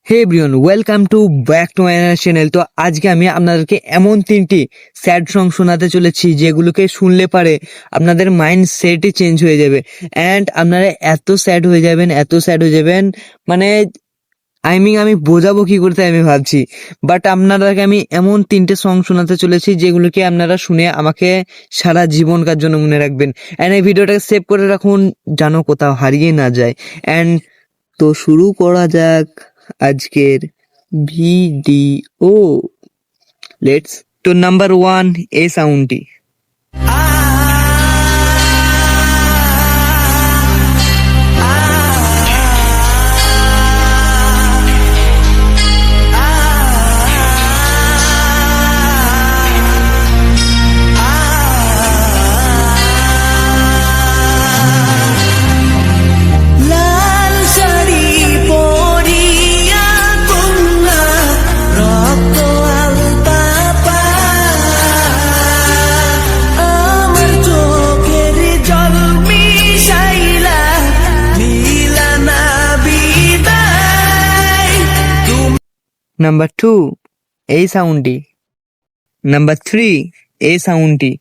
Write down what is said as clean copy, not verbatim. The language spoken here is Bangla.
Hey everyone, welcome to back to my channel. তো আজকে আমি আপনাদেরকে এমন তিনটি স্যাড সং শোনাতে চলেছি যেগুলোকে শুনলে পারে আপনাদের মাইন্ড সেটই চেঞ্জ হয়ে যাবে অ্যান্ড আপনারা এত স্যাড হয়ে যাবেন মানে আমি বোঝাবো কি করতে আমি ভাবছি। বাট আপনাদেরকে আমি এমন তিনটে সং শোনাতে চলেছি যেগুলোকে আপনারা শুনে আমাকে সারা জীবনকার জন্য মনে রাখবেন অ্যান্ড এই ভিডিওটাকে সেভ করে রাখুন যেন কোথাও হারিয়ে না যায়। অ্যান্ড তো শুরু করা যাক আজকের ভিডিও। লেটস তো নাম্বার 1, এই সাউন্ডটি। লাল শাড়ি পরিয়া কন্যা রক্ত আলতা পা আমার চোখের জল মিশাইলা নীলানা বিদায়। নাম্বার 2, এই সাউন্ডটি। নাম্বার 3, এই সাউন্ডটি।